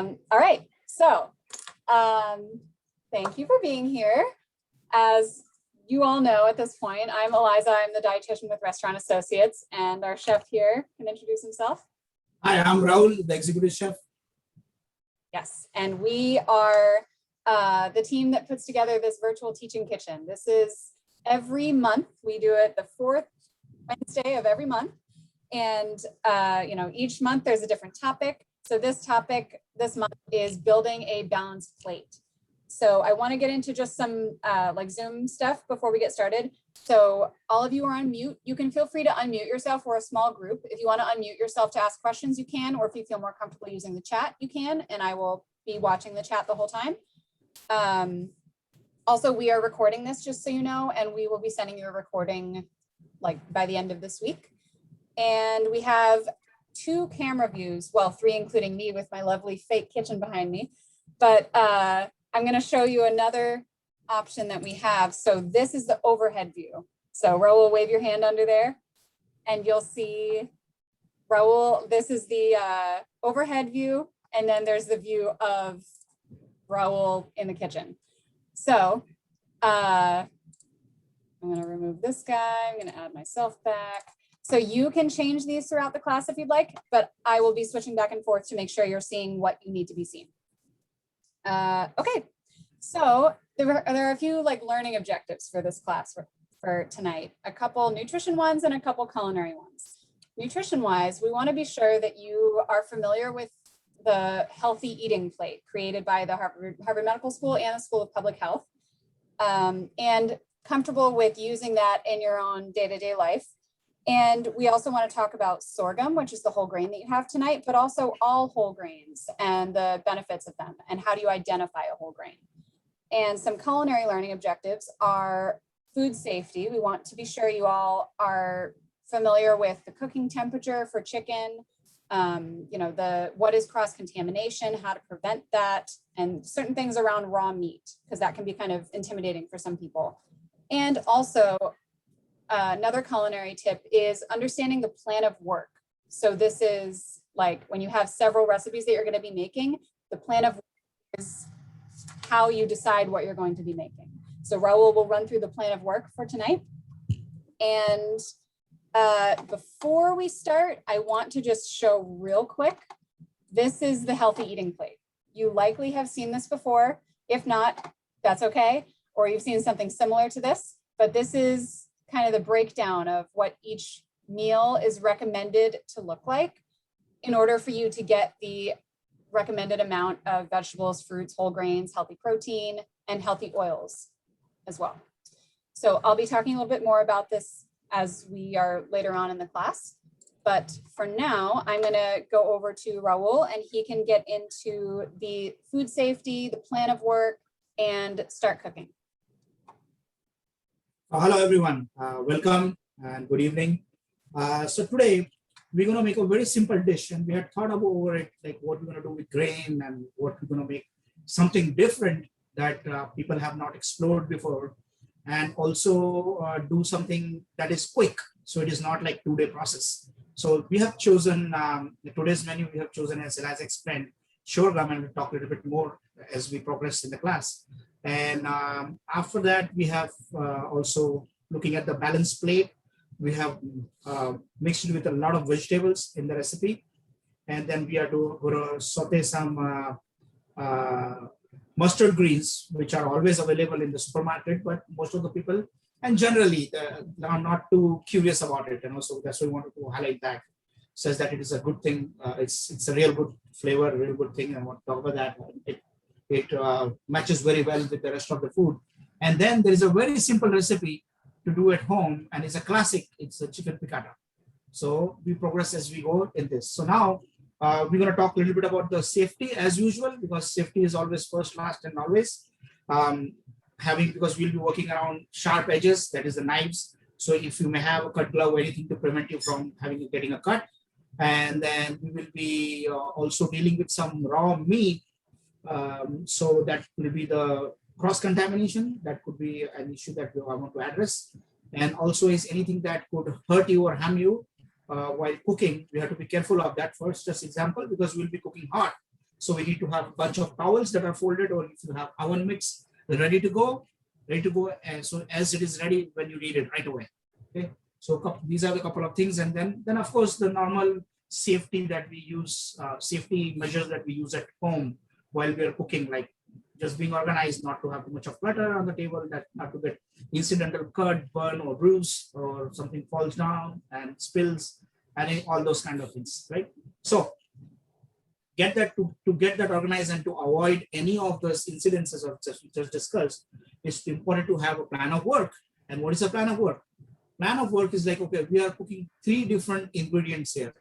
All right, so thank you for being here. As you all know at this point, I'm Eliza. I'm the dietitian with Restaurant Associates, and our chef here can introduce himself. Hi, I'm Rahul, the executive chef. Yes, and we are the team that puts together this virtual teaching kitchen. This is every month. We do it the fourth Wednesday of every month. And each month there's a different topic. So this topic this month is building a balanced plate. So I want to get into just some like Zoom stuff before we get started. So all of you are on mute. You can feel free to unmute yourself. We're a small group. If you want to unmute yourself to ask questions, you can, or if you feel more comfortable using the chat, you can, and I will be watching the chat the whole time. Also, we are recording this, just so you know, and we will be sending you a recording like by the end of this week. And we have 2 camera views, well, 3 including me with my lovely fake kitchen behind me. But I'm going to show you another option that we have. So this is the overhead view. So Rahul, wave your hand under there and you'll see Rahul. This is the overhead view. And then there's the view of Rahul in the kitchen. So I'm going to remove this guy. I'm going to add myself back. So you can change these throughout the class if you'd like, but I will be switching back and forth to make sure you're seeing what you need to be seen. Okay, so there are a few like learning objectives for this class for tonight, a couple nutrition ones and a couple culinary ones. Nutrition wise, we want to be sure that you are familiar with the healthy eating plate created by the Harvard Medical School and the School of Public Health, and comfortable with using that in your own day-to-day life. And we also want to talk about sorghum, which is the whole grain that you have tonight, but also all whole grains and the benefits of them and how do you identify a whole grain. And some culinary learning objectives are food safety. We want to be sure you all are familiar with the cooking temperature for chicken, what is cross-contamination, how to prevent that, and certain things around raw meat, because that can be kind of intimidating for some people. And also, another culinary tip is understanding the plan of work. So this is like when you have several recipes that you're going to be making, the plan of work is how you decide what you're going to be making. So Rahul will run through the plan of work for tonight. And before we start, I want to just show real quick, this is the healthy eating plate. You likely have seen this before. If not, that's okay. Or you've seen something similar to this, but this is kind of the breakdown of what each meal is recommended to look like in order for you to get the recommended amount of vegetables, fruits, whole grains, healthy protein, and healthy oils as well. So I'll be talking a little bit more about this as we are later on in the class. But for now, I'm going to go over to Rahul and he can get into the food safety, the plan of work, and start cooking. Hello, everyone. Welcome and good evening. So today we're going to make a very simple dish, and we had thought about over it, like what we're going to do with grain and what we're going to make something different that people have not explored before, and also do something that is quick. So it is not like 2-day process. So we have chosen today's menu. We have chosen, as Eliza explained, sorghum, and we'll talk a little bit more as we progress in the class. And after that, we have also looking at the balanced plate. We have mixed it with a lot of vegetables in the recipe. And then we are going to saute some mustard greens, which are always available in the supermarket, but most of the people, and generally, are not too curious about it. And also that's why we wanted to highlight that. Says that it is a good thing. It's a real good flavor, a real good thing. I want to talk about that. It matches very well with the rest of the food. And then there is a very simple recipe to do at home, and it's a classic. It's a chicken picatta. So we progress as we go in this. So now we're going to talk a little bit about the safety as usual, because safety is always first, last, and always. Because we'll be working around sharp edges, that is the knives. So if you may have a cut glove or anything to prevent you from getting a cut. And then we will be also dealing with some raw meat. So that will be the cross-contamination. That could be an issue that I want to address. And also is anything that could hurt you or harm you while cooking. We have to be careful of that first, just example, because we'll be cooking hot. So we need to have a bunch of towels that are folded, or if you have oven mitts ready to go, and so as it is ready when you need it right away. Okay, so these are the couple of things, and then of course the normal safety that we use, safety measures that we use at home while we are cooking, like just being organized, not to have too much of clutter on the table, that not to get incidental cut, burn, or bruise, or something falls down and spills, and all those kind of things, right? So get that to get that organized and to avoid any of those incidences of just discussed, it's important to have a plan of work. And what is a plan of work? Plan of work is like, okay, we are cooking 3 different ingredients here.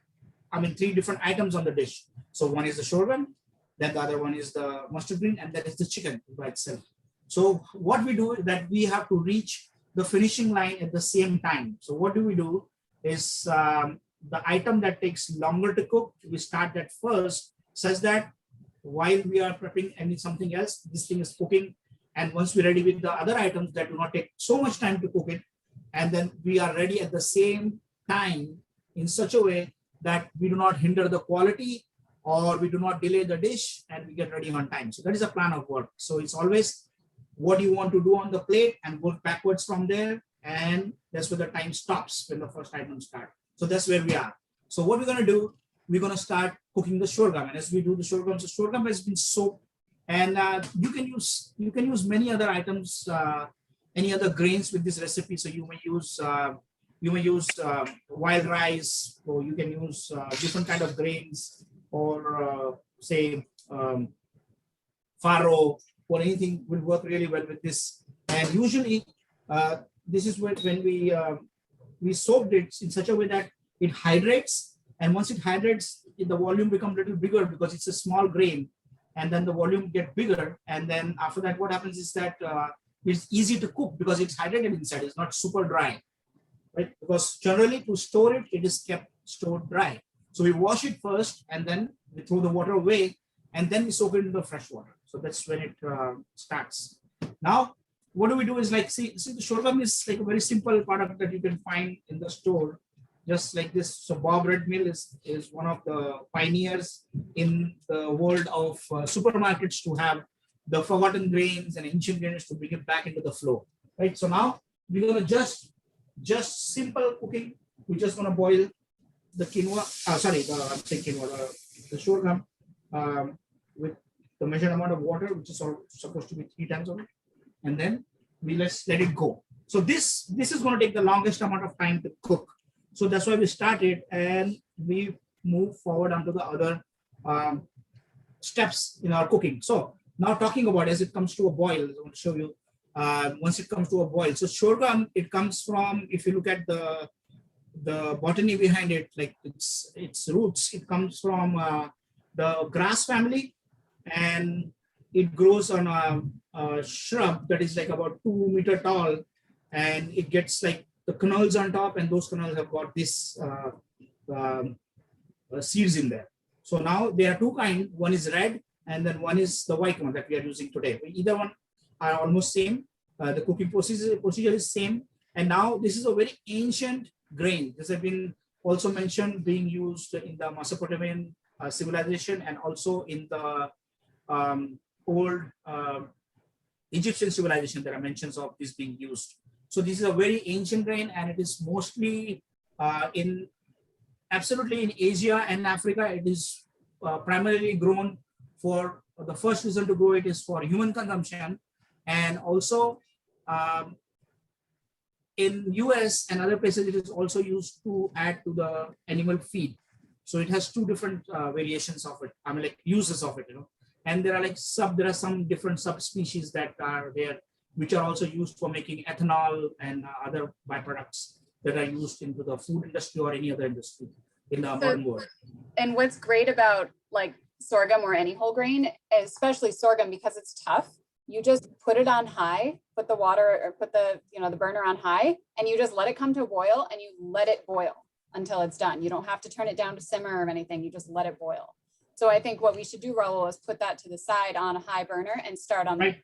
I mean, 3 different items on the dish. So one is the sorghum, then the other one is the mustard green, and that is the chicken by itself. So what we do is that we have to reach the finishing line at the same time. So what do we do is the item that takes longer to cook, we start that first, such that while we are prepping something else, this thing is cooking. And once we're ready with the other items that do not take so much time to cook it, and then we are ready at the same time in such a way that we do not hinder the quality, or we do not delay the dish, and we get ready on time. So that is a plan of work. So it's always what you want to do on the plate and work backwards from there. And that's where the time stops when the first item starts. So that's where we are. So what we're going to do, we're going to start cooking the sorghum. And as we do the sorghum, so sorghum has been soaked, and you can use many other items, any other grains with this recipe. So you may use wild rice, or you can use different kind of grains, or say farro, or anything will work really well with this. And usually this is when we soaked it in such a way that it hydrates, and once it hydrates, the volume becomes a little bigger because it's a small grain, and then the volume get bigger. And then after that, what happens is that it's easy to cook because it's hydrated inside. It's not super dry, right? Because generally to store it, it is kept stored dry. So we wash it first, and then we throw the water away, and then we soak it in the fresh water. So that's when it starts. Now, what do we do is like, see the sorghum is like a very simple product that you can find in the store, just like this. So Bob Red Mill is one of the pioneers in the world of supermarkets to have the forgotten grains and ancient grains to bring it back into the flow, right? So now we're gonna just simple cooking. We're just gonna boil the quinoa, the sorghum with the measured amount of water, which is supposed to be 3 times of it, and then we let it go. So this is going to take the longest amount of time to cook. So that's why we started, and we move forward onto the other steps in our cooking. So now talking about as it comes to a boil, I want to show you once it comes to a boil. So sorghum, it comes from, if you look at the botany behind it, like its roots, it comes from the grass family, and it grows on a shrub that is like about 2 meters tall, and it gets like the kernels on top, and those kernels have got this seeds in there. So now there are 2 kinds. One is red, and then one is the white one that we are using today. Either one are almost same. The cooking procedure is same. And now this is a very ancient grain. This has been also mentioned being used in the Mesopotamian civilization, and also in the old Egyptian civilization. There are mentions of this being used. So this is a very ancient grain, and it is mostly absolutely in Asia and Africa. It is primarily grown for, the first reason to grow it is for human consumption, and also in US and other places it is also used to add to the animal feed. So it has 2 different variations of it. I mean, like uses of it, and there are some different subspecies that are there, which are also used for making ethanol and other byproducts that are used into the food industry or any other industry in the modern world. And what's great about like sorghum or any whole grain, especially sorghum, because it's tough, you just put it on high, put the water or put the burner on high, and you just let it come to a boil, and you let it boil until it's done. You don't have to turn it down to simmer or anything. You just let it boil. So I think what we should do, Rahul, is put that to the side on a high burner and start on right.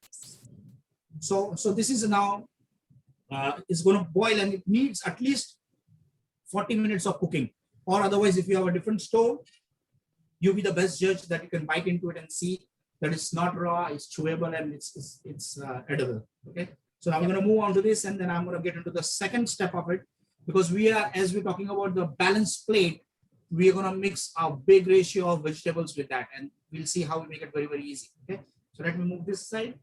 So this is now it's going to boil, and it needs at least 40 minutes of cooking, or otherwise if you have a different stove, you be the best judge that you can bite into it and see that it's not raw, it's chewable, and it's edible. Okay. So now we're going to move on to this, and then I'm going to get into the second step of it, because we are, as we're talking about the balanced plate, we are going to mix a big ratio of vegetables with that, and we'll see how we make it very, very easy. Okay. So let me move this side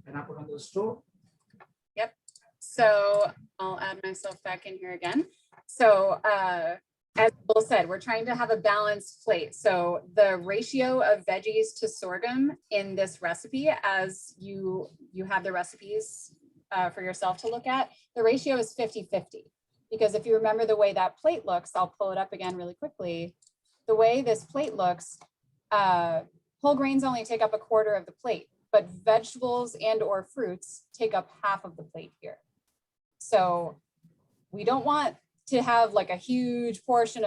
and I put on the stove. Yep. So I'll add myself back in here again. So as Bill said, we're trying to have a balanced plate. So the ratio of veggies to sorghum in this recipe, as you have the recipes for yourself to look at, the ratio is 50-50. Because if you remember the way that plate looks, I'll pull it up again really quickly. The way this plate looks, whole grains only take up a quarter of the plate, but vegetables and or fruits take up half of the plate here. So we don't want to have like a huge portion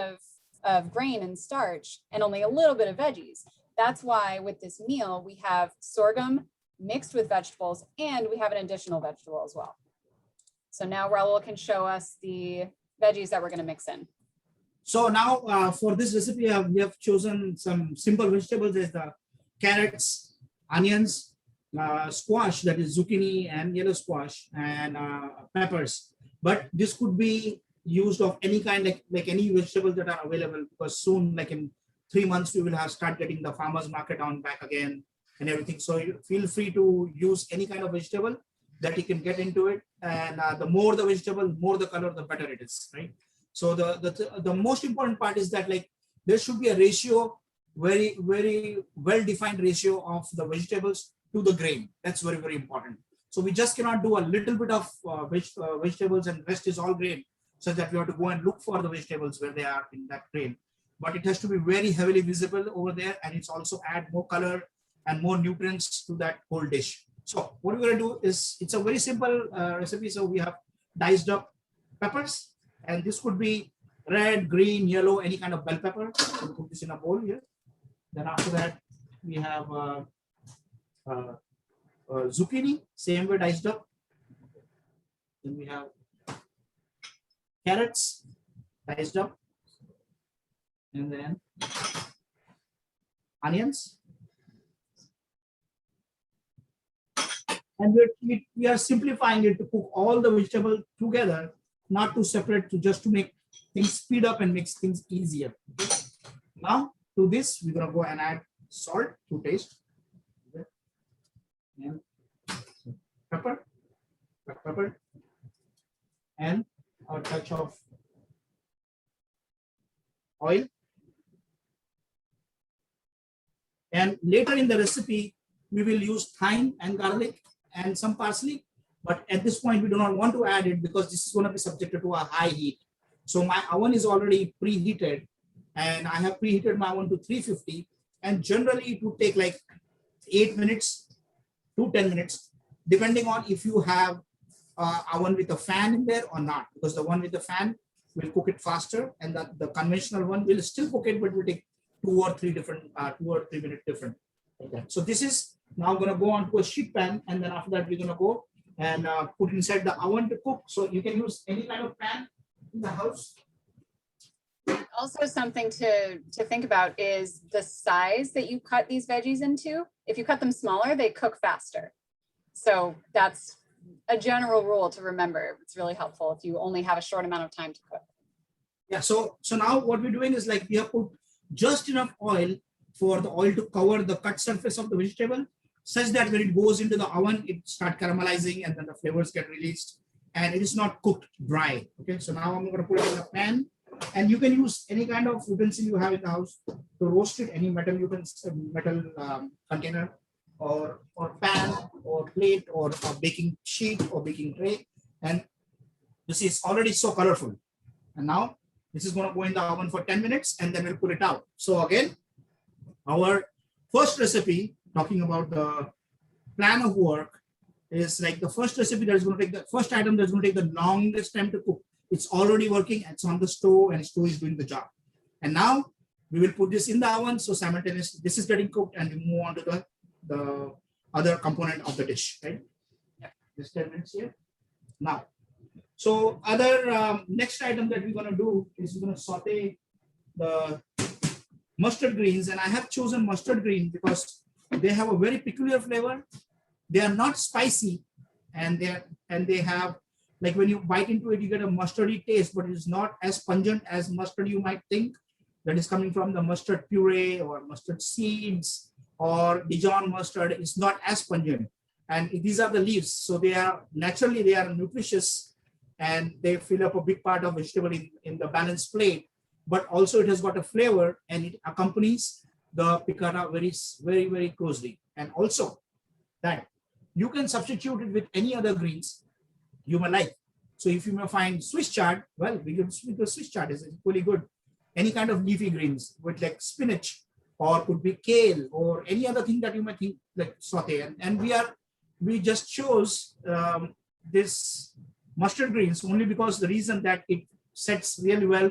of grain and starch and only a little bit of veggies. That's why with this meal, we have sorghum mixed with vegetables, and we have an additional vegetable as well. So now Rahul can show us the veggies that we're going to mix in. So now for this recipe, we have chosen some simple vegetables as the carrots, onions, squash, that is zucchini and yellow squash, and peppers. But this could be used of any kind, like any vegetables that are available, because soon, like in 3 months, we will have start getting the farmers market on back again and everything. So you feel free to use any kind of vegetable that you can get into it. And the more the vegetable, more the color, the better it is, right? So the most important part is that like there should be a ratio, very, very well-defined ratio of the vegetables to the grain. That's very, very important. So we just cannot do a little bit of vegetables and rest is all grain, such that we have to go and look for the vegetables where they are in that grain. But it has to be very heavily visible over there, and it's also add more color and more nutrients to that whole dish. So what we're going to do is, it's a very simple recipe. So we have diced up peppers, and this could be red, green, yellow, any kind of bell pepper. We'll put this in a bowl here. Then after that, we have zucchini, same way diced up. Then we have carrots, diced up, and then onions. And we are simplifying it to cook all the vegetables together, not to separate, to just to make things speed up and makes things easier. Okay. Now to this, we're gonna go and add salt to taste. Okay. And pepper, and a touch of oil. And later in the recipe, we will use thyme and garlic and some parsley. But at this point, we do not want to add it because this is going to be subjected to a high heat. So my oven is already preheated, and I have preheated my oven to 350. And generally, it would take like 8 minutes to 10 minutes, depending on if you have oven with a fan in there or not. Because the one with the fan will cook it faster, and the conventional one will still cook it, but will take 2 or 3 minute different. Okay. So this is now going to go onto a sheet pan, and then after that we're going to go and put inside the oven to cook. So you can use any kind of pan in the house. Also, something to think about is the size that you cut these veggies into. If you cut them smaller, they cook faster. So that's a general rule to remember. It's really helpful if you only have a short amount of time to cook. Yeah. So now what we're doing is like we have put just enough oil for the oil to cover the cut surface of the vegetable, such that when it goes into the oven, it starts caramelizing and then the flavors get released and it is not cooked dry. Okay, so now I'm going to put it in a pan, and you can use any kind of utensil you have in the house to roast it, any metal utensil, metal container or pan or plate or a baking sheet or baking tray. And you see it's already so colorful. And now this is going to go in the oven for 10 minutes and then we'll pull it out. So again, our first recipe, talking about the plan of work, is like the first recipe that is going to take the first item that's going to take the longest time to cook. It's already working, it's on the stove, and the stove is doing the job. And now we will put this in the oven. So simultaneously, this is getting cooked, and we move on to the other component of the dish, right? Yeah. Just 10 minutes here. Now, so other next item that we're going to do is we're going to saute the mustard greens, and I have chosen mustard green because they have a very peculiar flavor. They are not spicy, and they have, like, when you bite into it, you get a mustardy taste, but it is not as pungent as mustard you might think that is coming from the mustard puree or mustard seeds or Dijon mustard. It's not as pungent. And these are the leaves, so they are naturally, they are nutritious, and they fill up a big part of vegetable in the balanced plate. But also it has got a flavor, and it accompanies the picatta very, very closely. And also that you can substitute it with any other greens you may like. So if you may find Swiss chard, well, we can speak the Swiss chard is equally good. Any kind of leafy greens with like spinach, or could be kale, or any other thing that you might think like saute. And we just chose this mustard greens only because the reason that it sets really well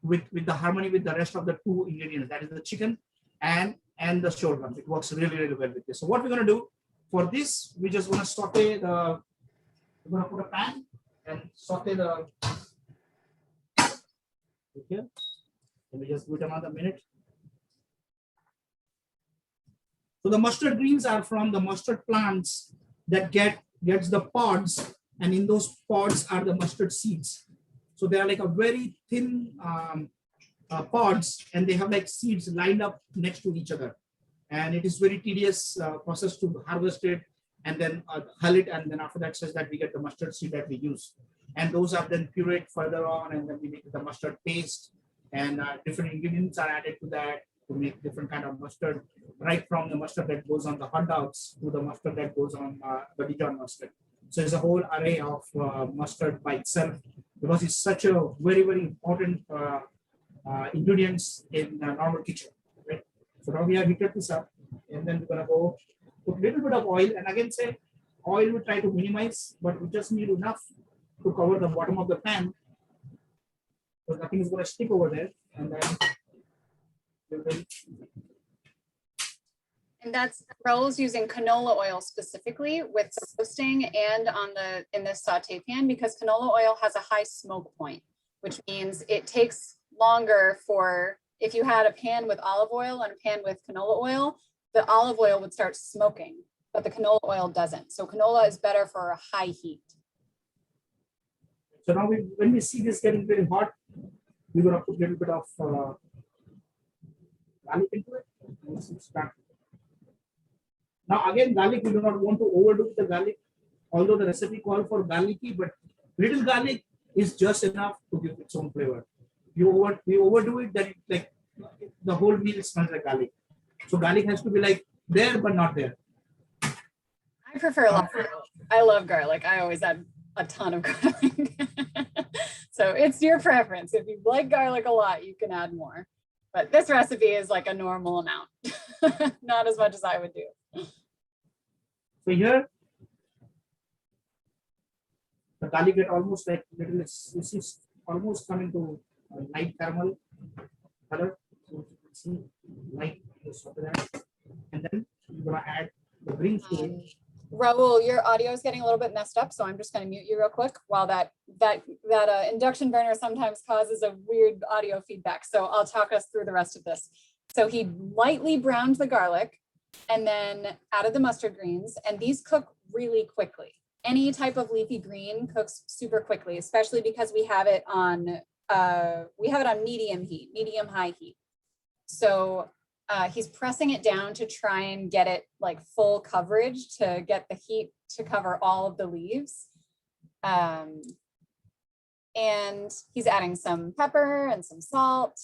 with the harmony with the rest of the two ingredients, that is the chicken and the sorghum. It works really, really well with this. So what we're going to do for this, we just want to saute we're going to put a pan and saute the, okay. Let me just give it another minute. So the mustard greens are from the mustard plants that gets the pods, and in those pods are the mustard seeds. So they are like a very thin pods, and they have like seeds lined up next to each other. And it is very tedious process to harvest it and then hull it, and then after that says that we get the mustard seed that we use. And those are then pureed further on, and then we make the mustard paste, and different ingredients are added to that to make different kind of mustard, right from the mustard that goes on the hot dogs to the mustard that goes on the Dijon mustard. So it's a whole array of mustard by itself, because it's such a very, very important ingredients in a normal kitchen. Right? So now we have heated this up, and then we're gonna go put a little bit of oil. And again, say oil we try to minimize, but we just need enough to cover the bottom of the pan, so nothing is going to stick over there. And then And that's Rahul's using canola oil specifically with the roasting and in this saute pan, because canola oil has a high smoke point, which means it takes longer for, if you had a pan with olive oil and a pan with canola oil, the olive oil would start smoking, but the canola oil doesn't. So canola is better for a high heat. So now when we see this getting very hot, we're going to put a little bit of garlic into it. Now again, garlic, we do not want to overdo the garlic, although the recipe calls for garlicky, but little garlic is just enough to give its own flavor. We overdo it, then like the whole meal smells like garlic. So garlic has to be like there but not there. I prefer a lot. I love garlic. I always add a ton of garlic. So it's your preference. If you like garlic a lot, you can add more. But this recipe is like a normal amount, not as much as I would do. So here, the garlic get almost like little, this is almost coming to light caramel color. So you can see light after that, and then you're gonna add the greens to it. Rahul, your audio is getting a little bit messed up, so I'm just going to mute you real quick while that induction burner sometimes causes a weird audio feedback. So I'll talk us through the rest of this. So he lightly browned the garlic and then added the mustard greens, and these cook really quickly. Any type of leafy green cooks super quickly, especially because we have it on medium heat, medium high heat. So he's pressing it down to try and get it like full coverage, to get the heat to cover all of the leaves. And he's adding some pepper and some salt.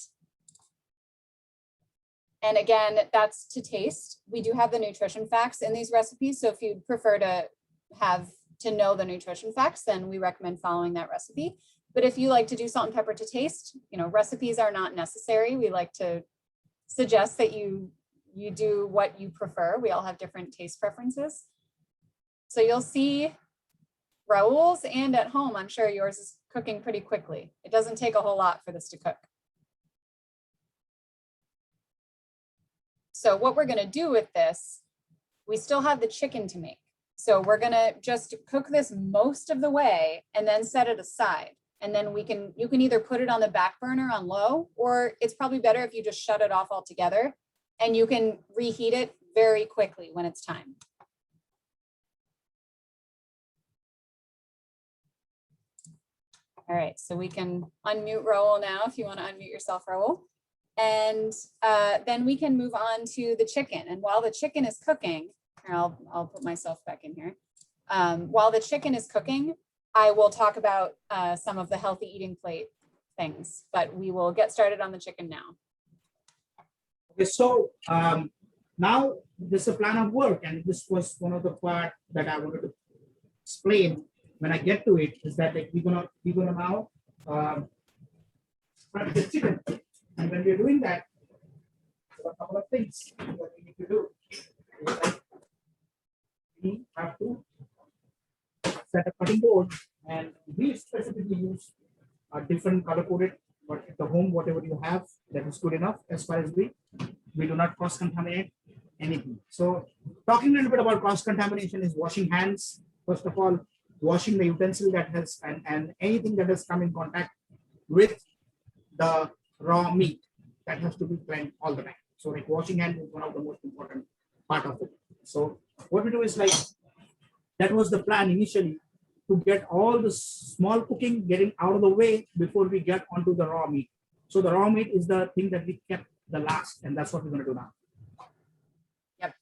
And again, that's to taste. We do have the nutrition facts in these recipes. So if you'd prefer to know the nutrition facts, then we recommend following that recipe. But if you like to do salt and pepper to taste, recipes are not necessary. We like to suggest that you do what you prefer. We all have different taste preferences. So you'll see Rahul's, and at home, I'm sure yours is cooking pretty quickly. It doesn't take a whole lot for this to cook. So what we're going to do with this, we still have the chicken to make. So we're going to just cook this most of the way and then set it aside. And then you can either put it on the back burner on low, or it's probably better if you just shut it off altogether, and you can reheat it very quickly when it's time. All right, so we can unmute Rahul now if you want to unmute yourself, Rahul. And then we can move on to the chicken. And while the chicken is cooking, I'll put myself back in here. While the chicken is cooking, I will talk about some of the healthy eating plate things, but we will get started on the chicken now. Okay, so now this is a plan of work, and this was one of the part that I wanted to explain when I get to it, is that like, we're gonna now prep the chicken, and when we're doing that, there are a couple of things that we need to do. We have to set a cutting board, and we specifically use a different color coded, but at the home, whatever you have, that is good enough as far as we do not cross contaminate anything. So talking a little bit about cross contamination is washing hands. First of all, washing the utensil that has and anything that has come in contact with the raw meat, that has to be cleaned all the time. So like washing hands is one of the most important part of it. So what we do is like, that was the plan initially, to get all the small cooking getting out of the way before we get onto the raw meat. So the raw meat is the thing that we kept the last, and that's what we're going to do now. Yep.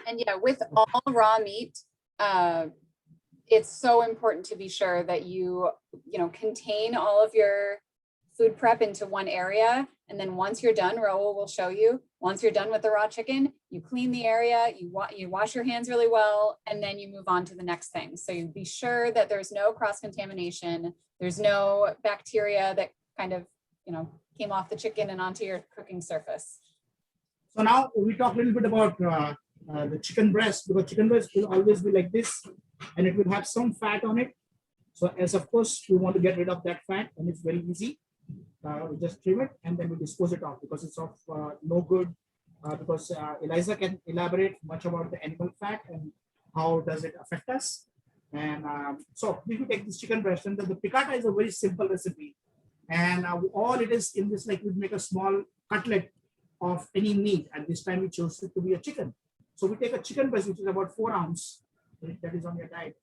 And yeah, with all raw meat, it's so important to be sure that you contain all of your food prep into one area. And then once you're done, Rahul will show you, once you're done with the raw chicken, you clean the area, you wash your hands really well, and then you move on to the next thing. So you be sure that there's no cross-contamination, there's no bacteria that kind of, came off the chicken and onto your cooking surface. So now we talk a little bit about the chicken breast, because chicken breast will always be like this, and it will have some fat on it. So as of course, we want to get rid of that fat, and it's very easy. We just trim it and then we dispose it off, because it's of no good. Because Eliza can elaborate much about the animal fat and how does it affect us. And so we will take this chicken breast, and the picatta is a very simple recipe. And all it is in this, like we make a small cutlet of any meat. At this time, we chose it to be a chicken. So we take a chicken breast, which is about 4 ounces. That is on your diet,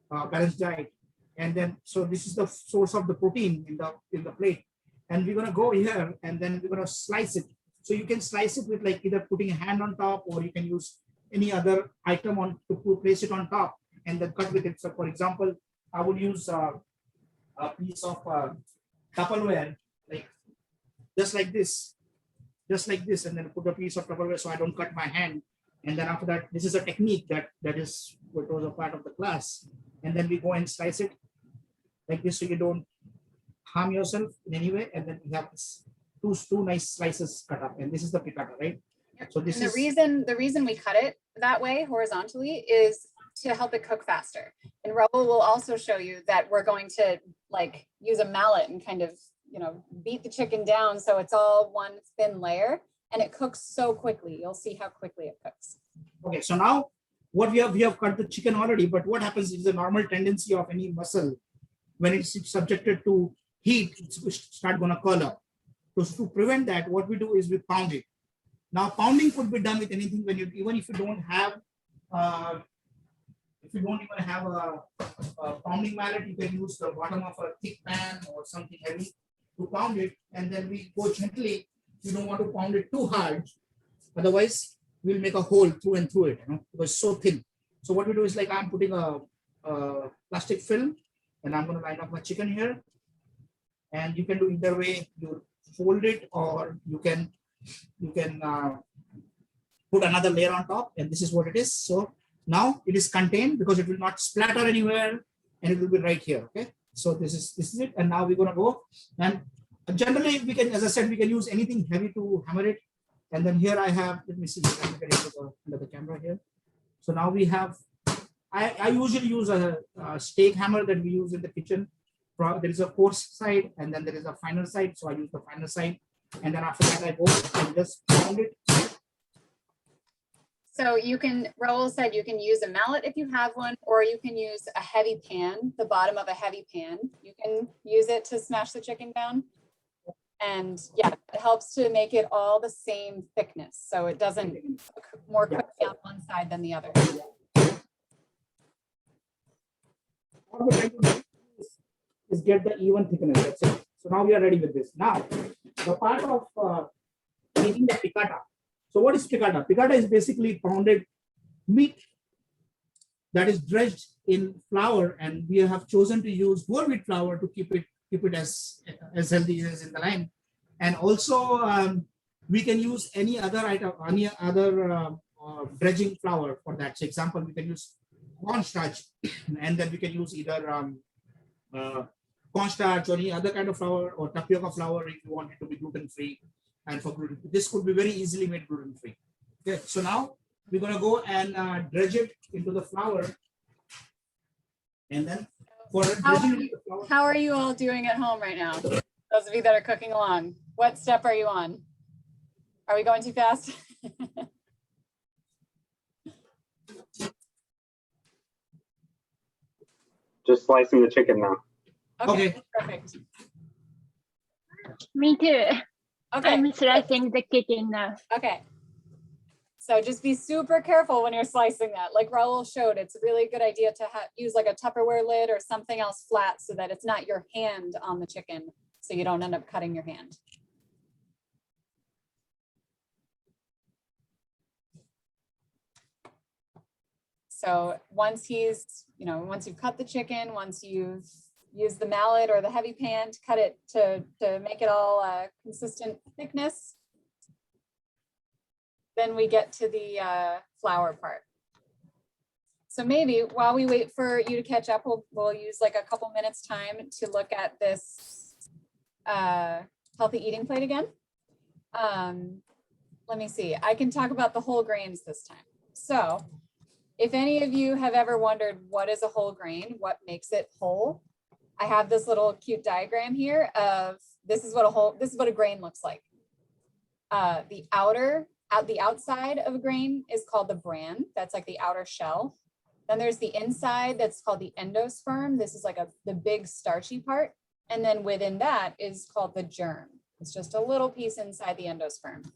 balanced diet. And then, so this is the source of the protein in the plate. And we're gonna go here, and then we're gonna slice it. So you can slice it with like either putting a hand on top, or you can use any other item on to place it on top and then cut with it. So for example, I would use a piece of Tupperware, like just like this, and then put a piece of Tupperware so I don't cut my hand. And then after that, this is a technique that is what was a part of the class. And then we go and slice it like this, so you don't harm yourself in any way. And then we have this two nice slices cut up, and this is the picatta, right? So this is the reason we cut it that way horizontally is to help it cook faster. And Rahul will also show you that we're going to like use a mallet and kind of, beat the chicken down so it's all one thin layer, and it cooks so quickly. You'll see how quickly it cooks. Okay, so now what we have cut the chicken already, but what happens is the normal tendency of any muscle when it's subjected to heat, it's start gonna curl up. So to prevent that, what we do is we pound it. Now pounding could be done with anything. When you even if you don't have if you don't even have a pounding mallet, you can use the bottom of a thick pan or something heavy to pound it, and then we go gently. You don't want to pound it too hard, otherwise we'll make a hole through and through it, because it's so thin. So what we do is like I'm putting a plastic film, and I'm going to line up my chicken here, and you can do either way. You fold it, or you can put another layer on top, and this is what it is. So now it is contained because it will not splatter anywhere, and it will be right here. Okay, so this is it, and now we're going to go, and generally we can, as I said, we can use anything heavy to hammer it. And then here I have, let me see, I'm getting under the camera here. So now we have, I usually use a steak hammer that we use in the kitchen. There is a coarse side, and then there is a finer side. So I use the finer side, and then after that I go and just pound it. So you can, Rahul said you can use a mallet if you have one, or you can use a heavy pan, the bottom of a heavy pan. You can use it to smash the chicken down. And yeah, it helps to make it all the same thickness. So it doesn't cook more quickly on one side than the other. All we're trying to do is get the even thickness. That's it. So now we are ready with this. Now, the part of making the picatta. So what is picatta? Picatta is basically pounded meat that is dredged in flour, and we have chosen to use whole wheat flour to keep it as healthy as in the line. And also we can use any other item, any other dredging flour for that. So example, we can use cornstarch, and then we can use either cornstarch or any other kind of flour, or tapioca flour if you want it to be gluten free. And for gluten, this could be very easily made gluten free. Okay, so now we're going to go and dredge it into the flour, and then for dredging into the flour. How are you all doing at home right now? Those of you that are cooking along, what step are you on? Are we going too fast? Just slicing the chicken now. Okay, perfect. Me too. Okay, I'm slicing the chicken now. okay. So just be super careful when you're slicing that. Like Rahul showed, it's a really good idea to use like a Tupperware lid or something else flat so that it's not your hand on the chicken, so you don't end up cutting your hand. So once once you've cut the chicken, once you've used the mallet or the heavy pan to cut it to make it all consistent thickness, then we get to the flour part. So maybe while we wait for you to catch up, we'll use like a couple minutes time to look at this healthy eating plate again. Let me see, I can talk about the whole grains this time. So if any of you have ever wondered what is a whole grain, what makes it whole, I have this little cute diagram here of this is what a grain looks like. The outside of a grain is called the bran. That's like the outer shell. Then there's the inside that's called the endosperm. This is like the big starchy part. And then within that is called the germ. It's just a little piece inside the endosperm.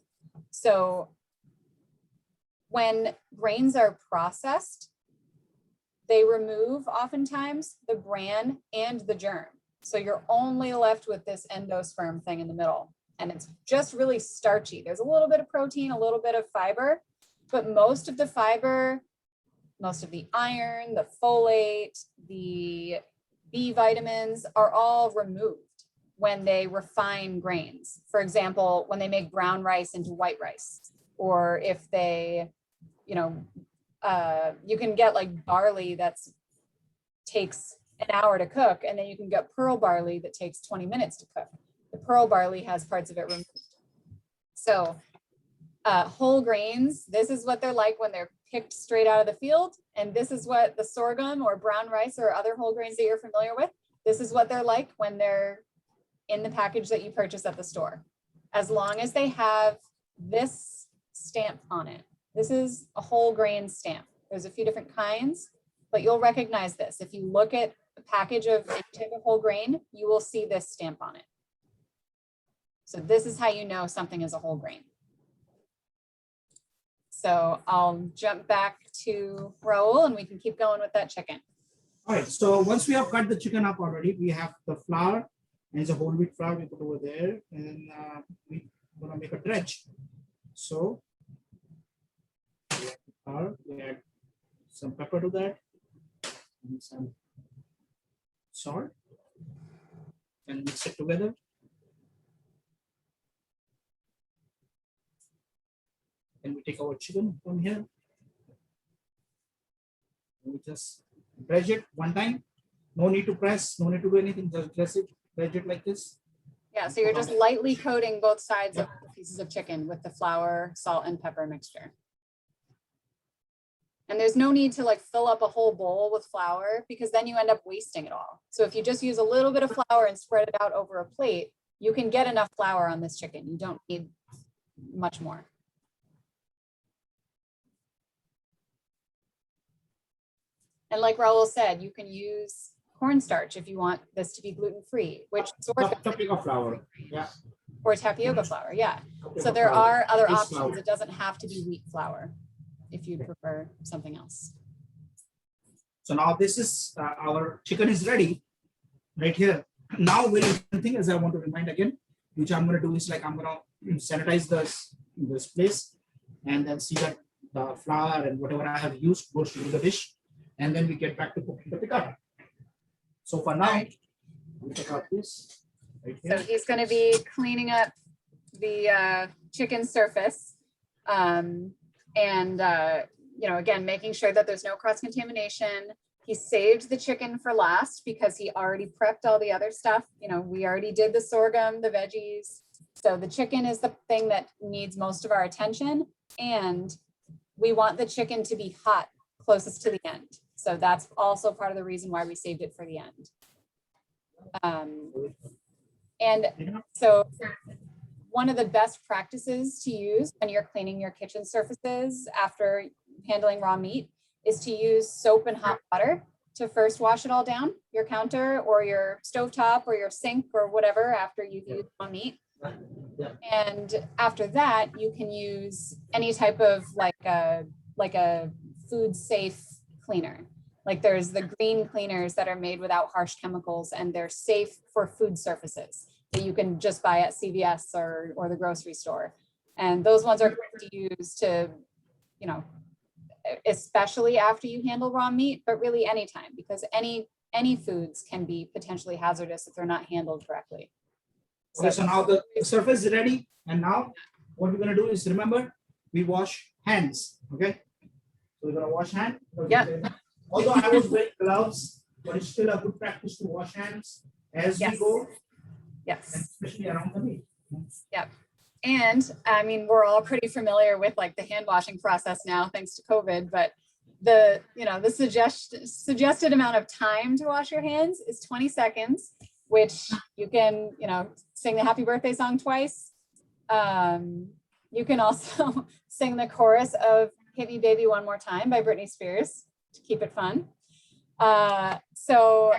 So when grains are processed, they remove oftentimes the bran and the germ. So you're only left with this endosperm thing in the middle. And it's just really starchy. There's a little bit of protein, a little bit of fiber, but most of the fiber, most of the iron, the folate, the B vitamins are all removed when they refine grains. For example, when they make brown rice into white rice, or if they, you can get like barley that takes an hour to cook, and then you can get pearl barley that takes 20 minutes to cook. The pearl barley has parts of it removed. So whole grains, this is what they're like when they're picked straight out of the field. And this is what the sorghum or brown rice or other whole grains that you're familiar with, this is what they're like when they're in the package that you purchase at the store. As long as they have this stamp on it. This is a whole grain stamp. There's a few different kinds, but you'll recognize this. If you look at a package of any type of whole grain, you will see this stamp on it. So this is how you know something is a whole grain. So I'll jump back to Rahul and we can keep going with that chicken. All right, so once we have cut the chicken up already, we have the flour, and it's a whole wheat flour we put over there, and we're gonna make a dredge. So we add some pepper to that, and some salt, and mix it together. And we take our chicken from here. And we just dredge it one time. No need to press, no need to do anything, just dredge it like this. Yeah, so you're just lightly coating both sides of the pieces of chicken with the flour, salt, and pepper mixture. And there's no need to like fill up a whole bowl with flour, because then you end up wasting it all. So if you just use a little bit of flour and spread it out over a plate, you can get enough flour on this chicken. You don't need much more. And like Rahul said, you can use cornstarch if you want this to be gluten-free, which Tapioca flour. Yeah. or tapioca flour. Yeah. So Tapioca there flour. are other Rice options. flour. It doesn't have to be wheat flour if you prefer something else. So now this is our chicken is ready right here. Now, very important thing is I want to remind again, which I'm going to do is like I'm going to sanitize this place and then see that the flour and whatever I have used goes to the dish, and then we get back to cooking the picatta. So for now, we'll take out this right So here. he's going to be cleaning up the chicken surface, you know, again, making sure that there's no cross contamination. He saved the chicken for last because he already prepped all the other stuff. You know, we already did the sorghum, the veggies. So the chicken is the thing that needs most of our attention. And we want the chicken to be hot closest to the end. So that's also part of the reason why we saved it for the end. And so one of the best practices to use when you're cleaning your kitchen surfaces after handling raw meat is to use soap and hot water to first wash it all down, your counter or your stovetop or your sink or whatever after you've used raw meat. And after that, you can use any type of like a food safe cleaner. Like there's the green cleaners that are made without harsh chemicals and they're safe for food surfaces that you can just buy at CVS or the grocery store. And those ones are great to use to, you know, especially after you handle raw meat, but really anytime, because any foods can be potentially hazardous if they're not handled correctly. Okay, so now the surface is ready. And now what we're going to do is remember, we wash hands. Okay. So we're going to wash hands. Yep. Although I was wearing gloves, but it's still a good practice to wash hands as we go. Yes. Especially around the meat. Yep. And I mean, we're all pretty familiar with like the hand washing process now, thanks to COVID, but the suggested amount of time to wash your hands is 20 seconds, which you can, you know, sing the happy birthday song twice. You can also sing the chorus of Hit Me Baby One More Time by Britney Spears to keep it fun. So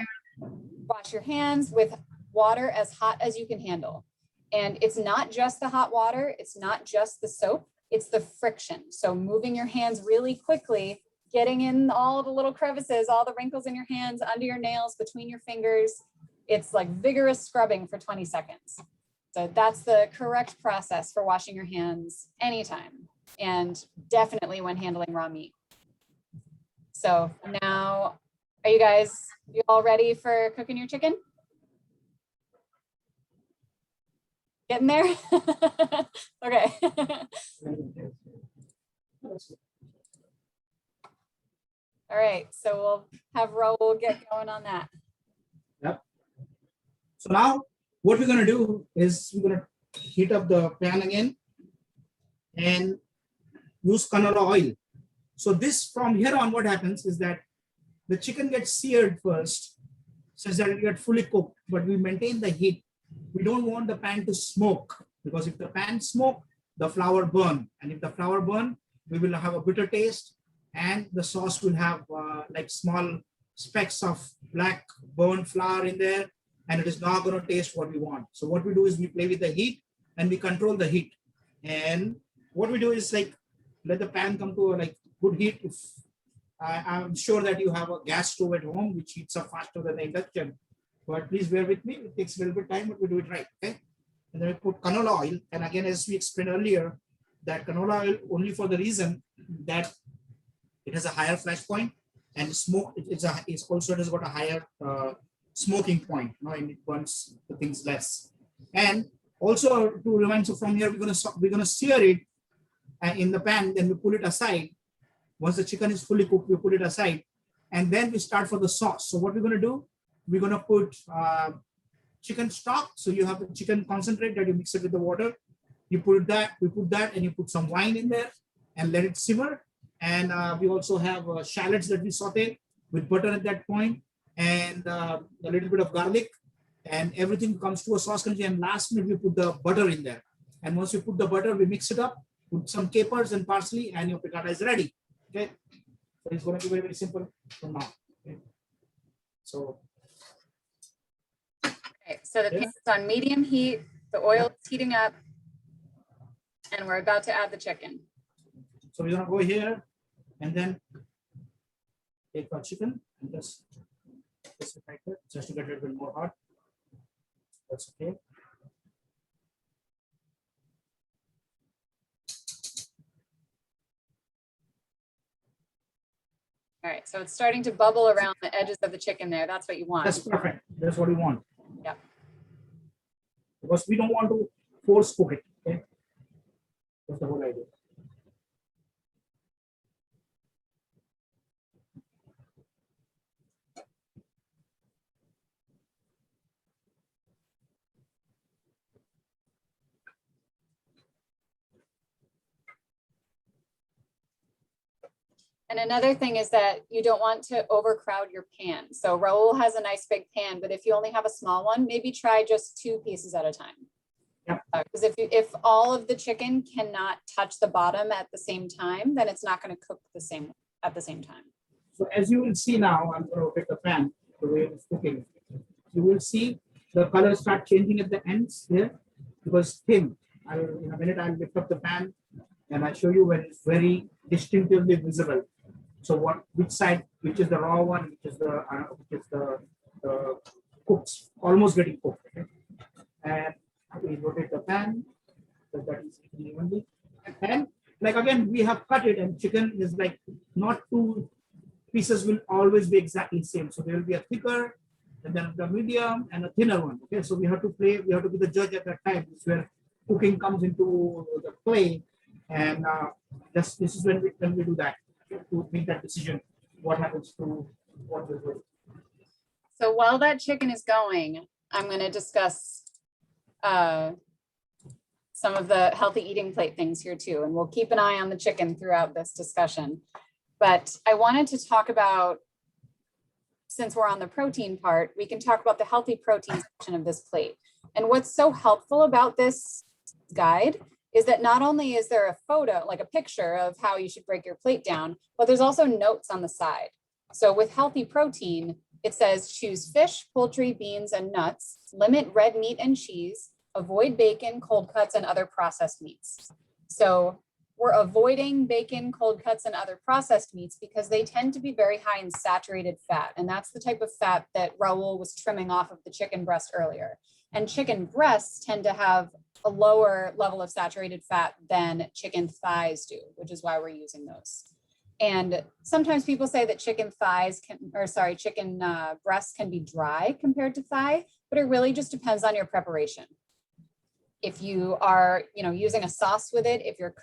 wash your hands with water as hot as you can handle. And it's not just the hot water, it's not just the soap, it's the friction. So moving your hands really quickly, getting in all the little crevices, all the wrinkles in your hands, under your nails, between your fingers. It's like vigorous scrubbing for 20 seconds. So that's the correct process for washing your hands anytime, and definitely when handling raw meat. So now, are you all ready for cooking your chicken? Getting there? Okay. All right, so we'll have Rahul get going on that. Yep. So now what we're going to do is we're going to heat up the pan again and use canola oil. So this from here on, what happens is that the chicken gets seared first, such that it gets fully cooked, but we maintain the heat. We don't want the pan to smoke, because if the pan smoke, the flour burn, and if the flour burn, we will have a bitter taste, and the sauce will have like small specks of black burnt flour in there, and it is not going to taste what we want. So what we do is we play with the heat and we control the heat. And what we do is like let the pan come to a like good heat. If I'm sure that you have a gas stove at home which heats up faster than the induction, but please bear with me. It takes a little bit of time, but we do it right. Okay. And then we put canola oil. And again, as we explained earlier, that canola oil only for the reason that it has a higher flash point and smoke. It's also it has got a higher smoking point, you know, and it burns the things less. And also to remind, so from here we're gonna sear it in the pan. Then we pull it aside. Once the chicken is fully cooked, we put it aside, and then we start for the sauce. So what we're gonna do? We're gonna put chicken stock. So you have the chicken concentrate that you mix it with the water. You put that, we put that, and you put some wine in there and let it simmer. And we also have shallots that we saute with butter at that point, and a little bit of garlic, and everything comes to a sauce consistency. And last minute we put the butter in there. And once you put the butter, we mix it up, put some capers and parsley, and your picatta is ready. Okay, so it's going to be very, very simple from now. Okay. So Okay, so the Yeah. pan's on medium heat, the oil is heating up, and we're about to add the chicken. So we're gonna go here and then take our chicken and just it like that, just to get a little bit more hot. That's okay. All right, so it's starting to bubble around the edges of the chicken there. That's what you That's want. perfect. That's what we want. Yep. Because we don't want to force cook it. Okay. That's the whole idea. And another thing is that you don't want to overcrowd your pan. So Rahul has a nice big pan, but if you only have a small one, maybe try just 2 pieces at a time. Yep. Because if all of the chicken cannot touch the bottom at the same time, then it's not going to cook at the same time. So as you will see now, I'm going to take the pan the way it's cooking. You will see the color start changing at the ends here because thin. In a minute I'll lift up the pan and I'll show you when it's very distinctively visible. So which side, which is the raw one, which is the cooked, almost getting cooked. Okay? And we rotate the pan so that is evenly. And like again, we have cut it, and chicken is like not 2 pieces will always be exactly the same. So there will be a thicker, and then the medium, and a thinner one. Okay, so we have to be the judge at that time. This is where cooking comes into the play, and this is when we do that to make that decision. What happens to what we do. So while that chicken is going, I'm going to discuss some of the healthy eating plate things here too, and we'll keep an eye on the chicken throughout this discussion. But I wanted to talk about, since we're on the protein part, we can talk about the healthy protein section of this plate. And what's so helpful about this guide is that not only is there a photo, like a picture of how you should break your plate down, but there's also notes on the side. So with healthy protein, it says choose fish, poultry, beans, and nuts, limit red meat and cheese, avoid bacon, cold cuts, and other processed meats. So we're avoiding bacon, cold cuts, and other processed meats because they tend to be very high in saturated fat. And that's the type of fat that Rahul was trimming off of the chicken breast earlier. And chicken breasts tend to have a lower level of saturated fat than chicken thighs do, which is why we're using those. And sometimes people say that chicken breasts can be dry compared to thigh, but it really just depends on your preparation. If you are, using a sauce with it, if you're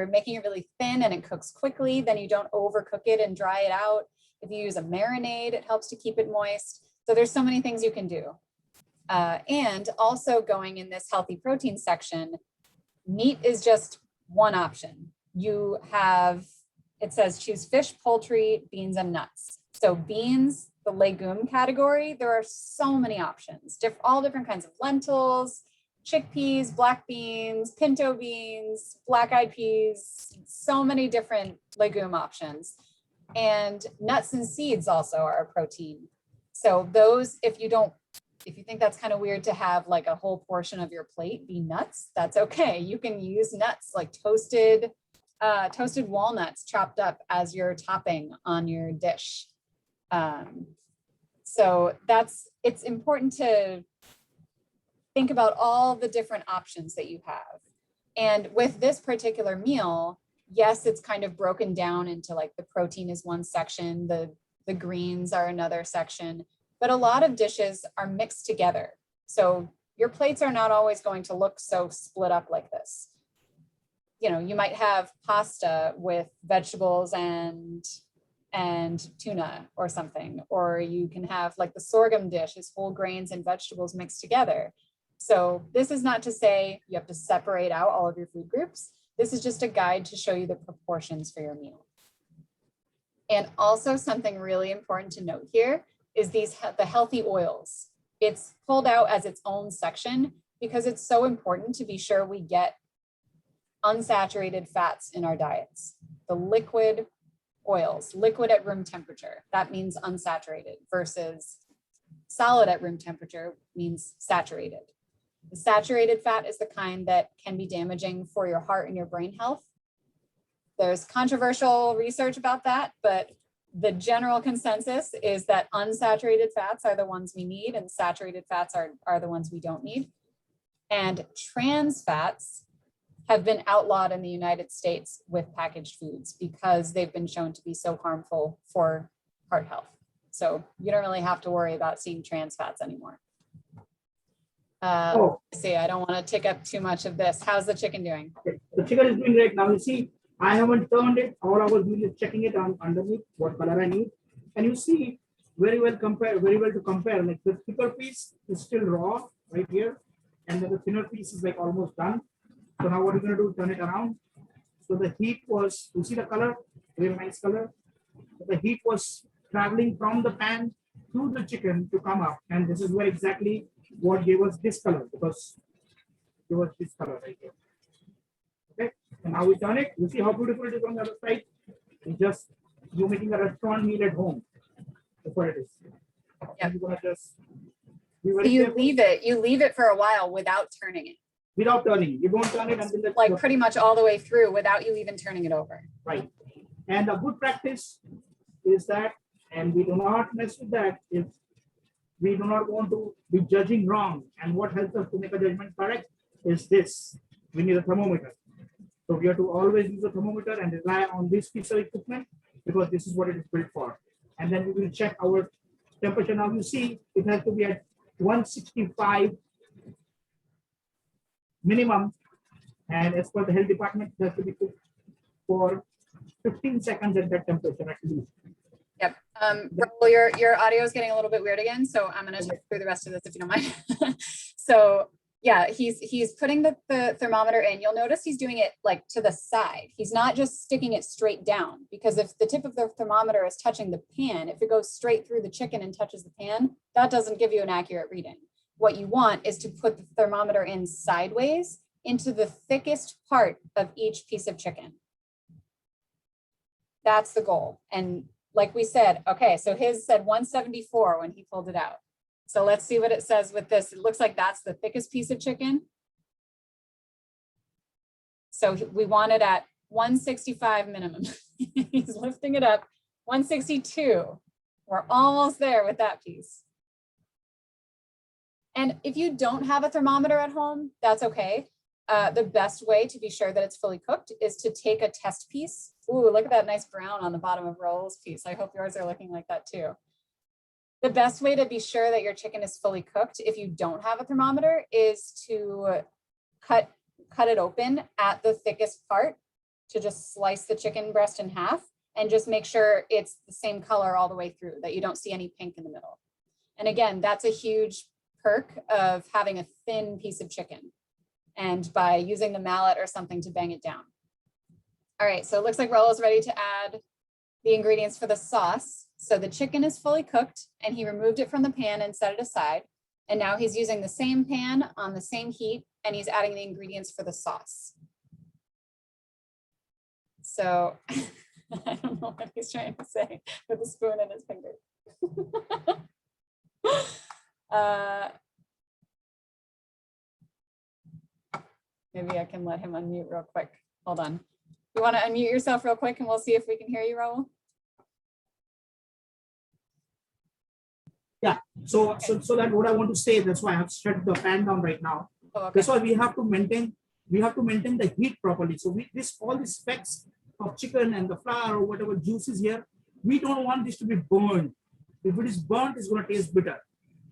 making it really thin and it cooks quickly, then you don't overcook it and dry it out. If you use a marinade, it helps to keep it moist. So there's so many things you can do. And also going in this healthy protein section, meat is just one option. It says choose fish, poultry, beans, and nuts. So beans, the legume category, there are so many options, all different kinds of lentils, chickpeas, black beans, pinto beans, black-eyed peas, so many different legume options. And nuts and seeds also are a protein. So those, if you think that's kind of weird to have like a whole portion of your plate be nuts, that's okay. You can use nuts like toasted walnuts chopped up as your topping on your dish. So it's important to think about all the different options that you have. And with this particular meal, yes, it's kind of broken down into like the protein is one section, the greens are another section, but a lot of dishes are mixed together. So your plates are not always going to look so split up like this. You might have pasta with vegetables and tuna or something, or you can have like the sorghum dish is whole grains and vegetables mixed together. So this is not to say you have to separate out all of your food groups. This is just a guide to show you the proportions for your meal. And also something really important to note here is the healthy oils. It's pulled out as its own section because it's so important to be sure we get unsaturated fats in our diets. The liquid oils, liquid at room temperature, that means unsaturated, versus solid at room temperature means saturated. The saturated fat is the kind that can be damaging for your heart and your brain health. There's controversial research about that, but the general consensus is that unsaturated fats are the ones we need and saturated fats are the ones we don't need. And trans fats have been outlawed in the United States with packaged foods because they've been shown to be so harmful for heart health. So you don't really have to worry about seeing trans fats anymore. See, I don't want to take up too much of this. How's the chicken doing? Okay. The chicken is doing great now. You see, I haven't turned it. All I was doing is checking it on underneath what color I need, and you see very well to compare. Like the thicker piece is still raw right here, and then the thinner piece is like almost done. So now what you're going to do? Turn it around. So the heat was, you see the color, very nice color. The heat was traveling from the pan to the chicken to come up, and this is where exactly what gave us this color, because it was this color right here. Okay, and now we turn it. You see how beautiful it is on the other side. It's just you making a restaurant meal at home. That's what it is. Yep. You're gonna just be very So you careful. leave it for a while without turning it, Without turning. You don't turn it until the like pretty much all the way through without you even turning it over. right. And a good practice is that, and we do not mess with that, if we do not want to be judging wrong. And what helps us to make a judgment correct is this. We need a thermometer. So we have to always use a thermometer and rely on this piece of equipment because this is what it is built for. And then we will check our temperature. Now you see it has to be at 165 minimum. And as per the health department, it has to be cooked for 15 seconds at that temperature at least. Yep. Rahul, your audio is getting a little bit weird again, so I'm going to talk through the rest of this if you don't mind. So yeah, he's putting the thermometer in. You'll notice he's doing it like to the side. He's not just sticking it straight down, because if the tip of the thermometer is touching the pan, if it goes straight through the chicken and touches the pan, that doesn't give you an accurate reading. What you want is to put the thermometer in sideways into the thickest part of each piece of chicken. That's the goal. And like we said, okay, so his said 174 when he pulled it out. So let's see what it says with this. It looks like that's the thickest piece of chicken. So we want it at 165 minimum. He's lifting it up, 162. We're almost there with that piece. And if you don't have a thermometer at home, that's okay. The best way to be sure that it's fully cooked is to take a test piece. Ooh, look at that nice brown on the bottom of Rahul's piece. I hope yours are looking like that too. The best way to be sure that your chicken is fully cooked, if you don't have a thermometer, is to cut it open at the thickest part, to just slice the chicken breast in half and just make sure it's the same color all the way through, that you don't see any pink in the middle. And again, that's a huge perk of having a thin piece of chicken, and by using the mallet or something to bang it down. All right, so it looks like Rahul is ready to add the ingredients for the sauce. So the chicken is fully cooked and he removed it from the pan and set it aside. And now he's using the same pan on the same heat and he's adding the ingredients for the sauce. So I don't know what he's trying to say with a spoon in his finger. Maybe I can let him unmute real quick. Hold on. You want to unmute yourself real quick and we'll see if we can hear you, Rahul? Yeah, so that what I want to say, that's why I have shut the pan down right now. Oh, okay. That's why we have to maintain the heat properly. So all these specks of chicken and the flour or whatever juice is here, we don't want this to be burned. If it is burnt, it's going to taste bitter.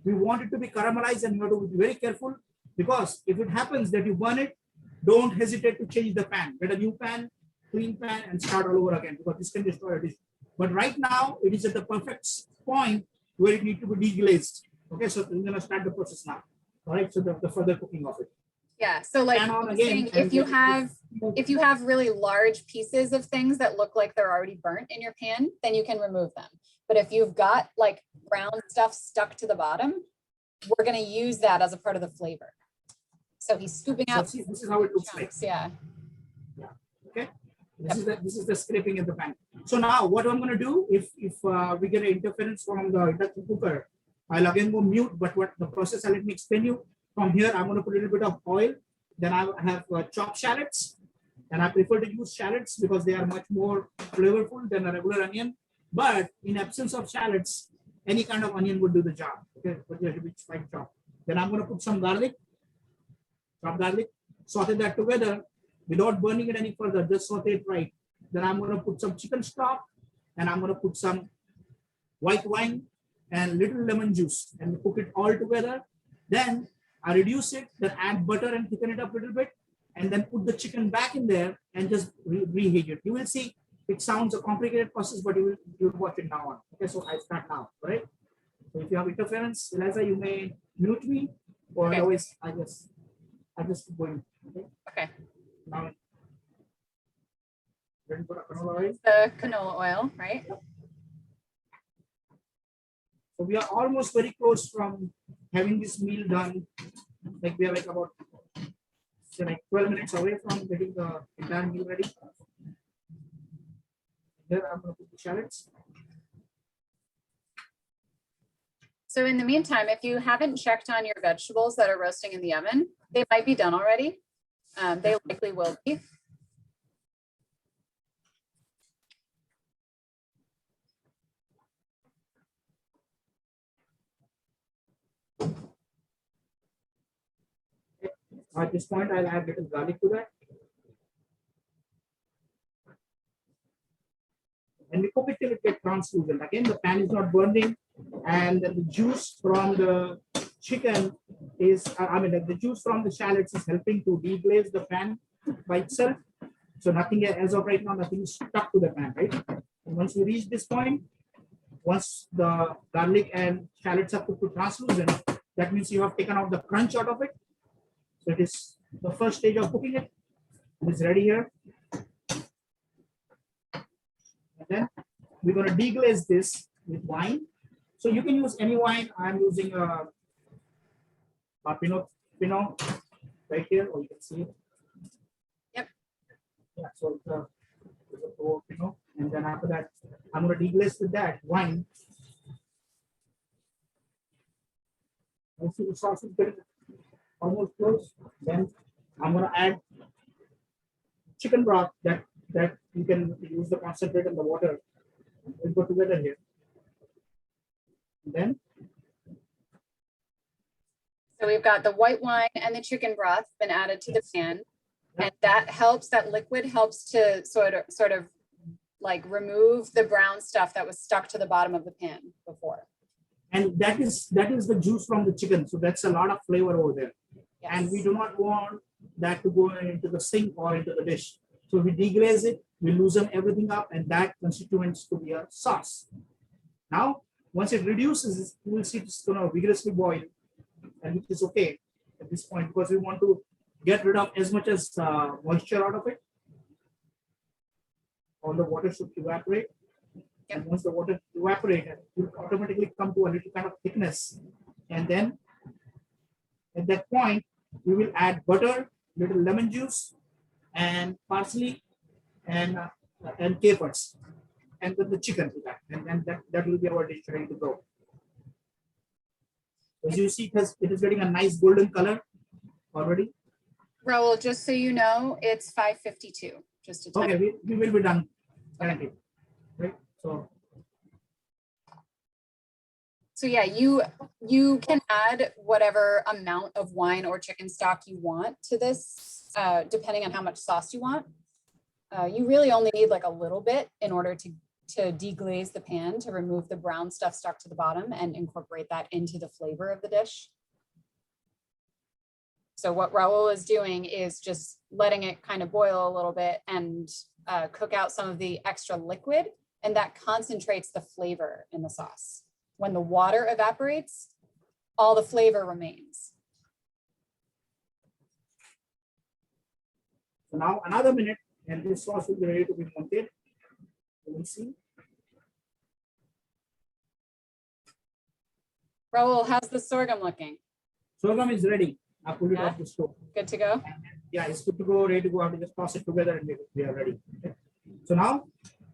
We want it to be caramelized, and you have to be very careful, because if it happens that you burn it, don't hesitate to change the pan. Get a new pan, clean pan, and start all over again, because this can destroy it. But right now, it is at the perfect point where it needs to be deglazed. Okay, so we're going to start the process now. All right, so the further cooking of it. Yeah, so like saying, if you have really large pieces of things that look like they're already burnt in your pan, then you can remove them. But if you've got like brown stuff stuck to the bottom, we're going to use that as a part of the flavor. So he's scooping out. So see, this is how it looks like. Yeah. Okay. This is the scraping in the pan. So now what I'm going to do, if we get an interference from the induction cooker, I'll again go mute. But what the process, let me explain you. From here, I'm going to put a little bit of oil. Then I have chopped shallots, and I prefer to use shallots because they are much more flavorful than a regular onion. But in absence of shallots, any kind of onion would do the job. Okay, but you have to be fine chopped. Then I'm going to put some garlic, chopped garlic, saute that together without burning it any further. Just saute it right. Then I'm going to put some chicken stock, and I'm going to put some white wine and little lemon juice, and cook it all together. Then I reduce it, then add butter and thicken it up a little bit, and then put the chicken back in there and just reheat it. You will see it sounds a complicated process, but you will watch it now on. Okay, so I start now, right? So if you have interference, Eliza, you may mute me, or Okay. otherwise I just keep going. Okay. Okay. Now, ready for canola oil? The canola oil, right? So we are almost very close from having this meal done. Like we are like about, say, like 12 minutes away from getting the entire meal ready. Here I'm going to put the shallots. So in the meantime, if you haven't checked on your vegetables that are roasting in the oven, they might be done already. They likely will be. At this point, I'll add little garlic to that. And we cook it till it gets translucent. Again, the pan is not burning, and the juice from the chicken is, the juice from the shallots is helping to deglaze the pan by itself. So nothing, as of right now, nothing is stuck to the pan, right? And once we reach this point, once the garlic and shallots are cooked to translucent, that means you have taken out the crunch out of it. So it is the first stage of cooking it. It is ready here. And then we're going to deglaze this with wine. So you can use any wine. I'm using a Pinot right here, or you can see it. Yep. Yeah, so it's a Pinot. And then after that, I'm going to deglaze with that wine. I see the sauce is getting almost close. Then I'm going to add chicken broth that you can use the concentrate and the water. We'll go together here. And then So we've got the white wine and the chicken broth been added to the Yes. pan. And that liquid helps to sort of like remove the brown stuff that was stuck to the bottom of the pan before. and that is the juice from the chicken. So that's a lot of flavor over there. Yes. And we do not want that to go into the sink or into the dish. So we deglaze it, we loosen everything up, and that constituents to be a sauce. Now, once it reduces, you will see it's going to vigorously boil, and which is okay at this point because we want to get rid of as much as moisture out of it. All the water should evaporate. And once the water evaporates, it will automatically come to a little kind of thickness. And then at that point, we will add butter, little lemon juice, and parsley, and capers, and then the chicken to that. And then that will be our dish ready to go. As you see, it is getting a nice golden color already. Rahul, just so you know, it's 5:52. Just a time. Okay, we will be done. Guaranteed. Right. So yeah, you can add whatever amount of wine or chicken stock you want to this, depending on how much sauce you want. You really only need like a little bit in order to deglaze the pan, to remove the brown stuff stuck to the bottom and incorporate that into the flavor of the dish. So what Rahul is doing is just letting it kind of boil a little bit and cook out some of the extra liquid, and that concentrates the flavor in the sauce. When the water evaporates, all the flavor remains. So now another minute, and this sauce will be ready to be mounted. You will see. Rahul, how's the sorghum looking? Sorghum is ready. I pulled it Yeah. off the stove. Good to go? Yeah, it's good to go, ready to go. I have to just toss it together and we are ready. Okay. So now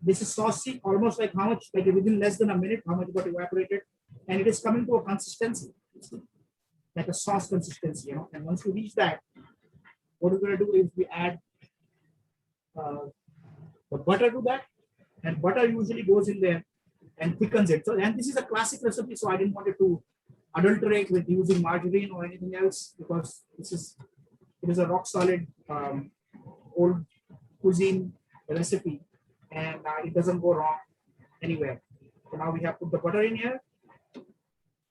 this is saucy, almost like how much, like within less than a minute, how much got evaporated, and it is coming to a consistency, like a sauce consistency, you know. And once we reach that, what we're going to do is we add the butter to that, and butter usually goes in there and thickens it. So, and this is a classic recipe, so I didn't want it to adulterate with using margarine or anything else, because it is a rock solid old cuisine recipe, and it doesn't go wrong anywhere. So now we have put the butter in here.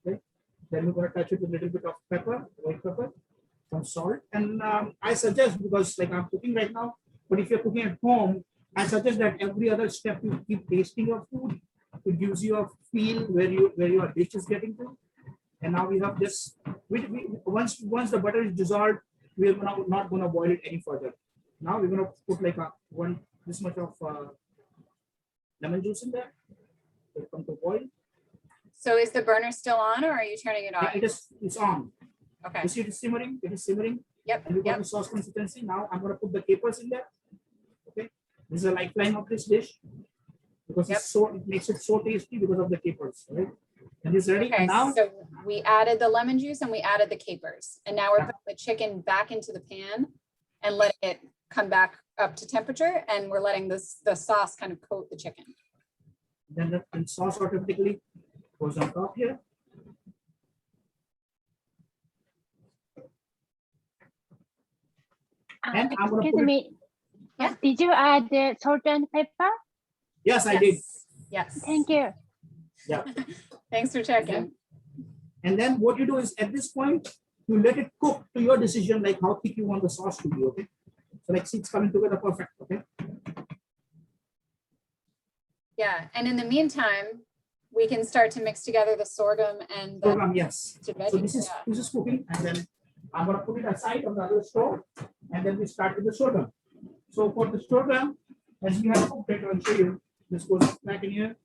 Okay. Then we're going to touch it with a little bit of pepper, white pepper, some salt, and I suggest, because like I'm cooking right now, but if you're cooking at home, I suggest that every other step you keep tasting your food. It gives you a feel where your dish is getting to. And now we have this. Once the butter is dissolved, we are not going to boil it any further. Now we're going to put like this much of lemon juice in there. It'll come to boil. So is the burner still on, or are you turning it off? Yeah, it's on. Okay. You see it is simmering. It is simmering. Yep. And we got the sauce consistency. Now I'm going to put the capers in there. Okay. This is a lifeline of this dish, because it makes it so tasty because of the capers. Right. And it's ready. Okay, And now so we added the lemon juice and we added the capers, and now we're putting the chicken back into the pan and letting it come back up to temperature, and we're letting the sauce kind of coat the chicken. then the sauce automatically goes on top here. And I'm gonna Excuse put it- me. Yeah. Did you add the salt and pepper? Yes, I did. Yes. Thank you. Thanks for checking. And then what you do is at this point, you let it cook to your decision, like how thick you want the sauce to be. Okay. So like see, it's coming together perfect. Okay. Yeah, and in the meantime, we can start to mix together the sorghum and the Program, yes. So veggies. this is cooking, and then I'm gonna put it aside on the other stove, and then we start with the sorghum. So for the sorghum, as we have cooked it, I'll show you. This goes back in here.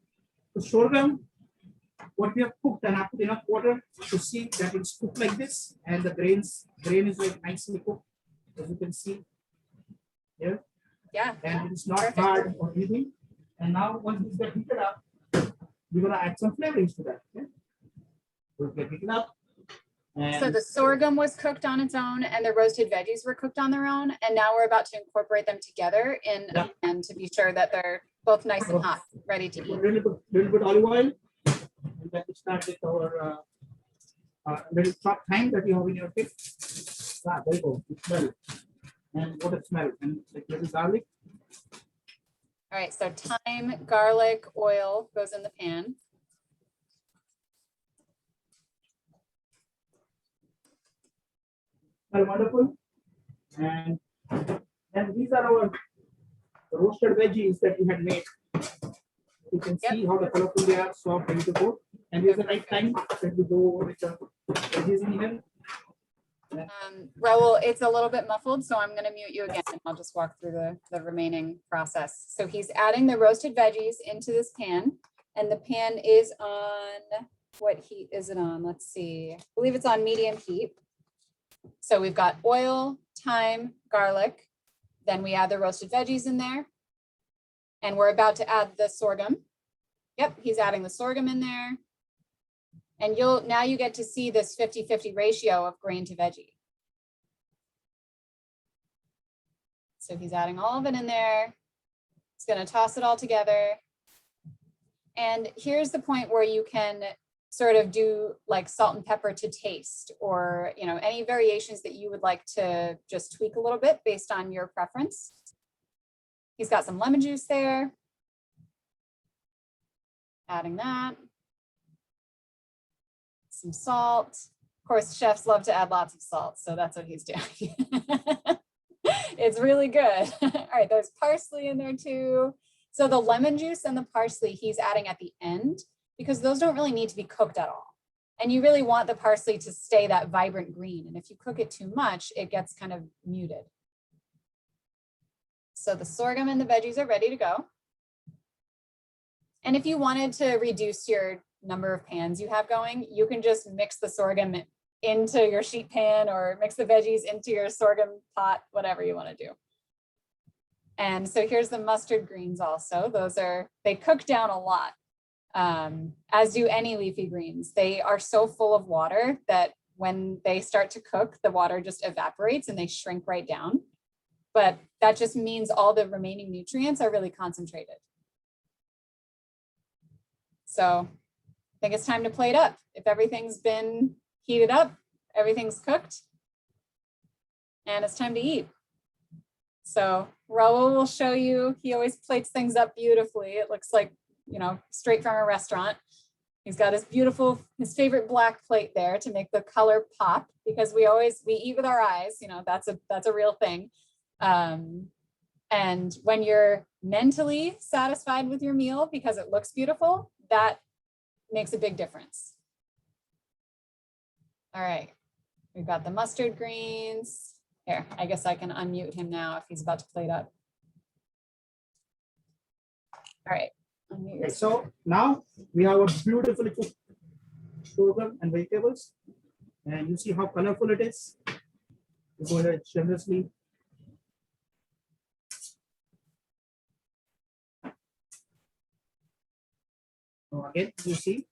The sorghum, what we have cooked, and I put enough water to see that it's cooked like this, and the grain is like nicely cooked, as you can see here, Yeah, and it's not Perfect. hard or anything. And now once this gets heated up, we're gonna add some flavorings to that. Okay? We'll get heated up. And so the sorghum was cooked on its own and the roasted veggies were cooked on their own. And now we're about to incorporate them together in Yeah. a pan to be sure that they're both nice and hot, ready to put a eat. little bit olive oil, and then we start with our little chopped thyme that you have in your kit. There you go. You smell it. And what a smell. And like little garlic. All right, so thyme, garlic, oil goes in the pan. Smell wonderful. And these are our roasted veggies that we had made. You can see how the colorful they are, soft, ready to go. And here's the right time that we go over with the veggies in here. Rahul, it's a little bit muffled, so I'm gonna mute you again and I'll just walk through the remaining process. So he's adding the roasted veggies into this pan, and the pan is on, what heat is it on? Let's see, I believe it's on medium heat. So we've got oil, thyme, garlic, then we add the roasted veggies in there. And we're about to add the sorghum. Yep, he's adding the sorghum in there. And now you get to see this 50-50 ratio of grain to veggie. So he's adding all of it in there. He's going to toss it all together. And here's the point where you can sort of do like salt and pepper to taste, or any variations that you would like to just tweak a little bit based on your preference. He's got some lemon juice there. Adding that. Some salt. Of course, chefs love to add lots of salt, so that's what he's doing. It's really good. All right, there's parsley in there too. So the lemon juice and the parsley he's adding at the end, because those don't really need to be cooked at all. And you really want the parsley to stay that vibrant green. And if you cook it too much, it gets kind of muted. So the sorghum and the veggies are ready to go. And if you wanted to reduce your number of pans you have going, you can just mix the sorghum into your sheet pan or mix the veggies into your sorghum pot, whatever you want to do. And so here's the mustard greens also. They cook down a lot, as do any leafy greens. They are so full of water that when they start to cook, the water just evaporates and they shrink right down. But that just means all the remaining nutrients are really concentrated. So I think it's time to plate up. If everything's been heated up, everything's cooked, and it's time to eat. So Rahul will show you, he always plates things up beautifully. It looks like, straight from a restaurant. He's got his favorite black plate there to make the color pop, because we eat with our eyes, that's a real thing. And when you're mentally satisfied with your meal because it looks beautiful, that makes a big difference. All right, we've got the mustard greens. Here, I guess I can unmute him now if he's about to plate up. All right. Okay, so now we have a beautifully cooked sorghum and vegetables, and you see how colorful it is. You go ahead generously. So again, you see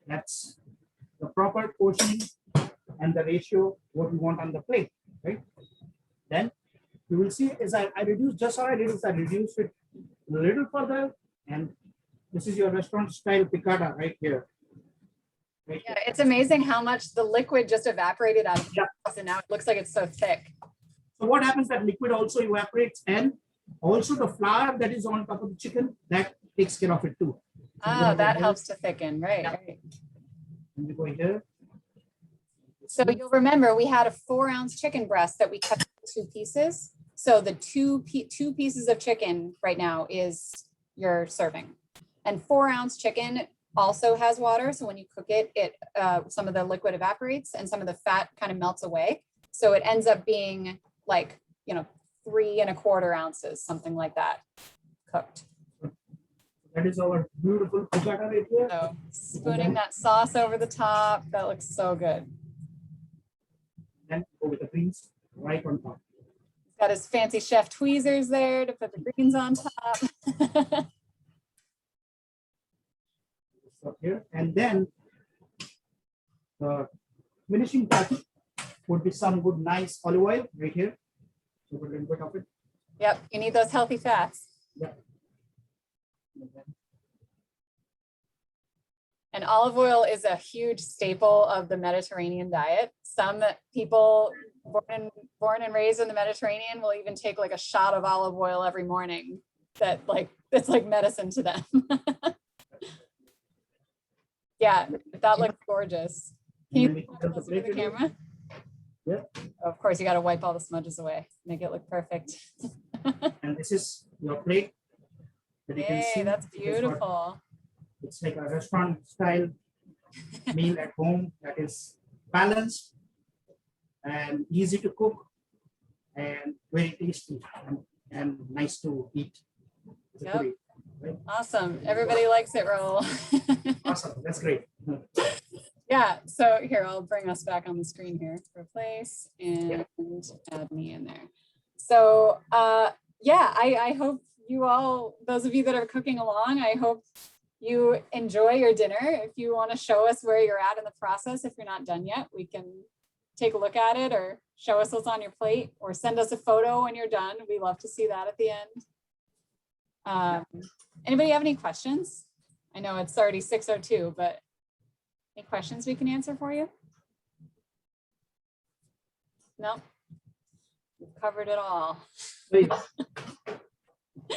that's the proper portioning and the ratio what we want on the plate, right? Then you will see as I reduce it a little further, and this is your restaurant style picatta right here. Right Yeah, here. it's amazing how much the liquid just evaporated out of the sauce, and now it looks like it's so thick. So what happens, that liquid also evaporates, and also the flour that is on top of the chicken, that takes care of it too. So Oh, that helps to thicken, right? Yeah. Right. And we go here. So you'll remember we had a 4-ounce chicken breast that we cut into 2 pieces. So the two pieces of chicken right now is your serving. And 4-ounce chicken also has water. So when you cook it, some of the liquid evaporates and some of the fat kind of melts away. So it ends up being like, 3 1/4 ounces, something like that, cooked. That is our beautiful picatta right here. So spooning that sauce over the top, that looks so good. Then go with the greens right on top. Got his fancy chef tweezers there to put the greens on top. Up here, and then the finishing touch would be some good nice olive oil right here. So a little bit of it. Yep, you need those healthy fats. Yeah. And olive oil is a huge staple of the Mediterranean diet. Some people born and raised in the Mediterranean will even take like a shot of olive oil every morning. It's like medicine to them. Yeah, that looks gorgeous. Can you come closer to the camera? Yeah. Of course, you got to wipe all the smudges away, make it look perfect. And this is your plate that you can see. Yay, that's beautiful. It's like a restaurant style meal at home that is balanced and easy to cook and very tasty and nice to eat. Yep. Right? Awesome. Everybody likes it, Rahul. Awesome. That's great. Yeah. So here, I'll bring us back on the screen here. Replace and add me in there. So yeah, I hope you all, those of you that are cooking along, I hope you enjoy your dinner. If you want to show us where you're at in the process, if you're not done yet, we can take a look at it or show us what's on your plate or send us a photo when you're done. We love to see that at the end. Anybody have any questions? I know it's already 6:02, but any questions we can answer for you? No? We've covered it all. Please.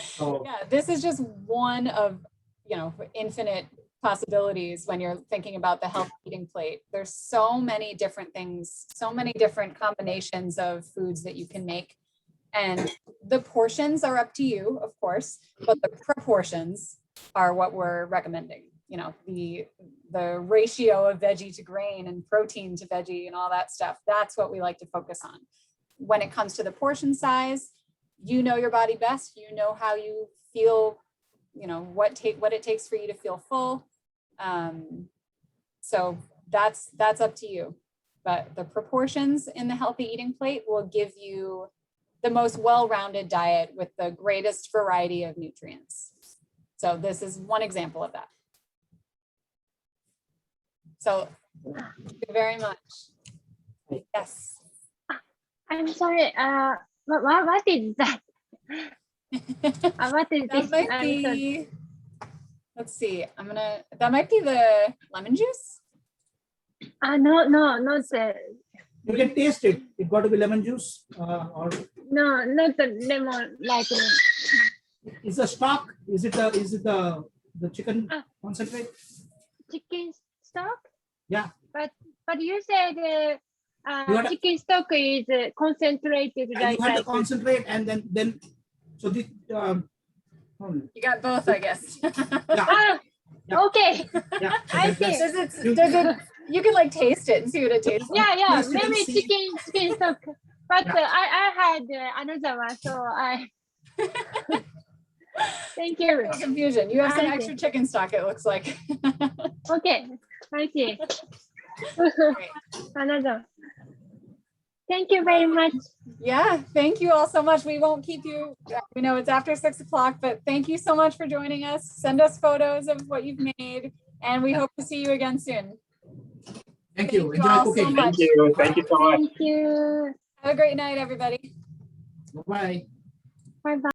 So, Yeah, this is just one of, infinite possibilities when you're thinking about the healthy eating plate. There's so many different things, so many different combinations of foods that you can make. And the portions are up to you, of course, but the proportions are what we're recommending. The ratio of veggie to grain and protein to veggie and all that stuff. That's what we like to focus on. When it comes to the portion size, you know your body best. You know how you feel, what it takes for you to feel full. So that's up to you. But the proportions in the healthy eating plate will give you the most well-rounded diet with the greatest variety of nutrients. So this is one example of that. So thank you very much. Yes. I'm sorry. What is that? What is That this? might be, let's see, that might be the lemon juice. No, not the, You can taste it. It got to be lemon juice or no, not the lemon, like, is a stock? Is it the chicken concentrate? chicken stock? Yeah. But you said You had a- chicken stock is concentrated And like you had to that. concentrate and then so the You got both, I guess. Ah, Yeah. okay. yeah. I that's- see. Does it, you can like taste it and see what it tastes like. Yeah, Taste it and maybe see. chicken stock. But Yeah. I had another one, so I. Thank you. Confusion. You have some I see. extra chicken stock, it looks like. Okay, I see. Another. Thank you very much. Yeah, thank you all so much. We won't keep you, we know it's after 6 o'clock, but thank you so much for joining us. Send us photos of what you've made, and we hope to see you again soon. Thank you. Thank you Enjoy all so cooking. much. Thank you so much. Thank you. Have a great night, everybody. Bye. Bye bye.